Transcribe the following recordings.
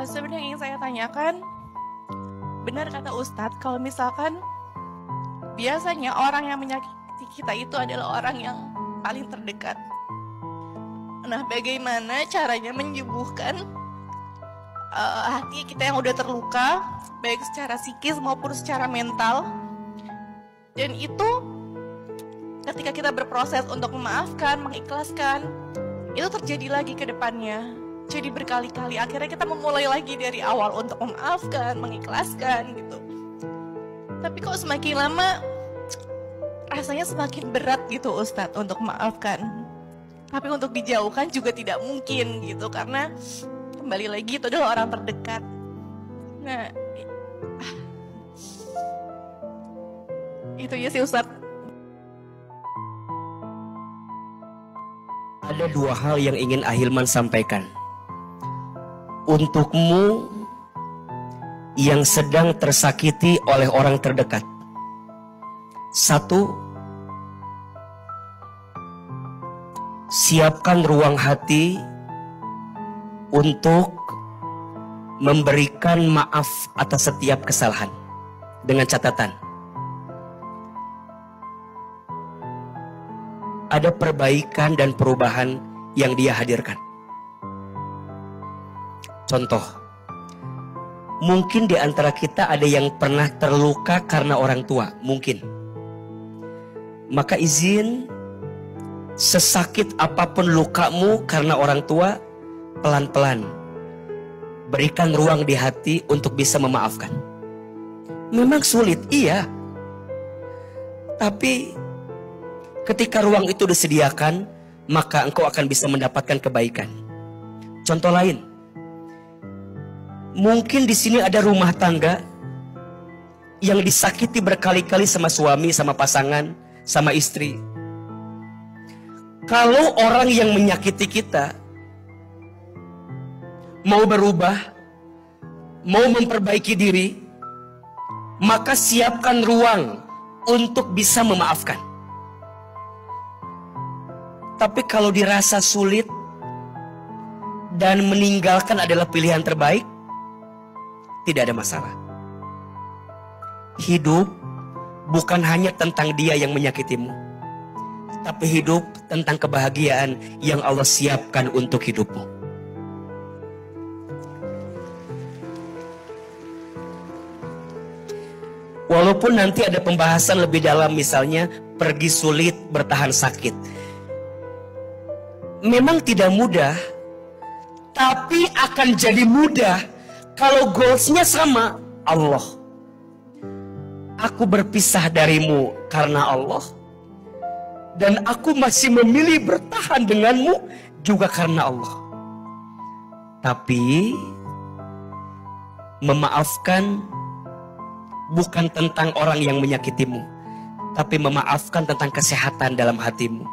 Sebenarnya yang ingin saya tanyakan, benar kata Ustadz kalau misalkan biasanya orang yang menyakiti kita itu adalah orang yang paling terdekat. Nah, bagaimana caranya menyembuhkan hati kita yang udah terluka, baik secara psikis maupun secara mental. Dan itu ketika kita berproses untuk memaafkan, mengikhlaskan, itu terjadi lagi ke depannya. Jadi berkali-kali akhirnya kita memulai lagi dari awal untuk memaafkan, mengikhlaskan gitu. Tapi kok semakin lama rasanya semakin berat gitu Ustadz untuk memaafkan. Tapi untuk dijauhkan juga tidak mungkin gitu, karena kembali lagi itu adalah orang terdekat. Nah, itu ya sih Ustadz. Ada dua hal yang ingin Ahilman sampaikan. Untukmu yang sedang tersakiti oleh orang terdekat. Satu, siapkan ruang hati untuk memberikan maaf atas setiap kesalahan. Dengan catatan, ada perbaikan dan perubahan yang dia hadirkan. Contoh, mungkin di antara kita ada yang pernah terluka karena orang tua, mungkin. Maka izin, sesakit apapun lukamu karena orang tua, pelan-pelan berikan ruang di hati untuk bisa memaafkan. Memang sulit, iya. Tapi ketika ruang itu disediakan, maka engkau akan bisa mendapatkan kebaikan. Contoh lain, mungkin di sini ada rumah tangga yang disakiti berkali-kali sama suami, sama pasangan, sama istri. Kalau orang yang menyakiti kita mau berubah, mau memperbaiki diri, maka siapkan ruang untuk bisa memaafkan. Tapi kalau dirasa sulit dan meninggalkan adalah pilihan terbaik, tidak ada masalah. Hidup bukan hanya tentang dia yang menyakitimu, tapi hidup tentang kebahagiaan yang Allah siapkan untuk hidupmu. Walaupun nanti ada pembahasan lebih dalam, misalnya pergi sulit, bertahan sakit. Memang tidak mudah, tapi akan jadi mudah kalau goalsnya sama. Allah, aku berpisah darimu karena Allah, dan aku masih memilih bertahan denganmu juga karena Allah. Tapi memaafkan bukan tentang orang yang menyakitimu, tapi memaafkan tentang kesehatan dalam hatimu.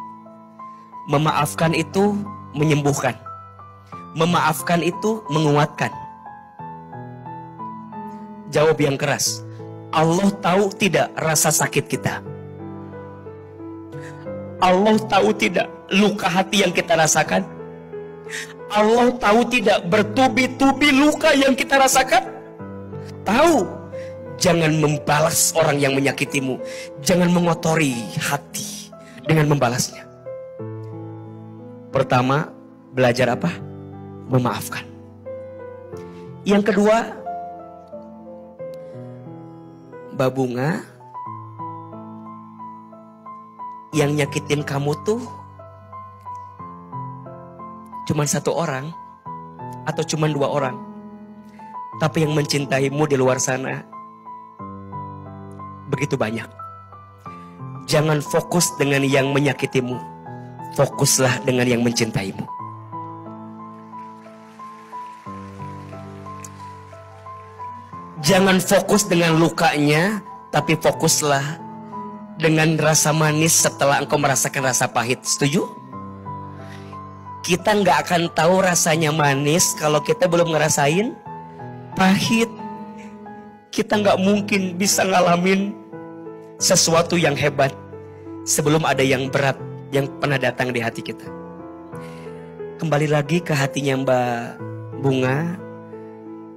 Memaafkan itu menyembuhkan. Memaafkan itu menguatkan. Jawab yang keras. Allah tahu tidak rasa sakit kita? Allah tahu tidak luka hati yang kita rasakan? Allah tahu tidak bertubi-tubi luka yang kita rasakan? Tahu. Jangan membalas orang yang menyakitimu. Jangan mengotori hati dengan membalasnya. Pertama, belajar apa? Memaafkan. Yang kedua, Mbak Bunga, yang nyakitin kamu tuh cuman satu orang atau cuman dua orang, tapi yang mencintaimu di luar sana begitu banyak. Jangan fokus dengan yang menyakitimu, fokuslah dengan yang mencintaimu. Jangan fokus dengan lukanya, tapi fokuslah dengan rasa manis setelah engkau merasakan rasa pahit. Setuju? Kita nggak akan tahu rasanya manis kalau kita belum ngerasain pahit. Kita nggak mungkin bisa ngalamin sesuatu yang hebat sebelum ada yang berat yang pernah datang di hati kita. Kembali lagi ke hatinya Mbak Bunga.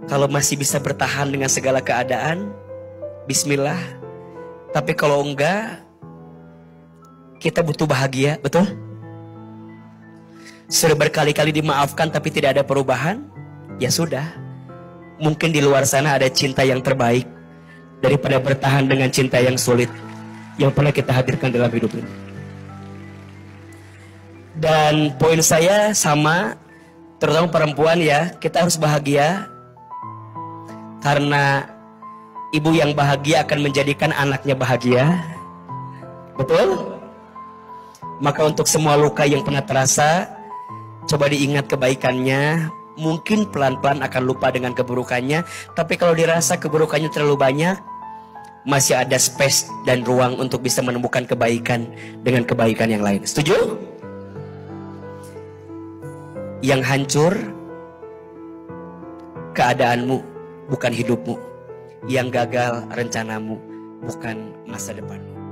Kalau masih bisa bertahan dengan segala keadaan, bismillah. Tapi kalau enggak, kita butuh bahagia, betul? Sudah berkali-kali dimaafkan tapi tidak ada perubahan, ya sudah. Mungkin di luar sana ada cinta yang terbaik daripada bertahan dengan cinta yang sulit yang pernah kita hadirkan dalam hidup ini. Dan poin saya sama, terutama perempuan ya, kita harus bahagia. Karena ibu yang bahagia akan menjadikan anaknya bahagia. Betul? Maka untuk semua luka yang pernah terasa, coba diingat kebaikannya. Mungkin pelan-pelan akan lupa dengan keburukannya. Tapi kalau dirasa keburukannya terlalu banyak, masih ada space dan ruang untuk bisa menemukan kebaikan dengan kebaikan yang lain. Setuju? Yang hancur keadaanmu, bukan hidupmu. Yang gagal rencanamu, bukan masa depanmu.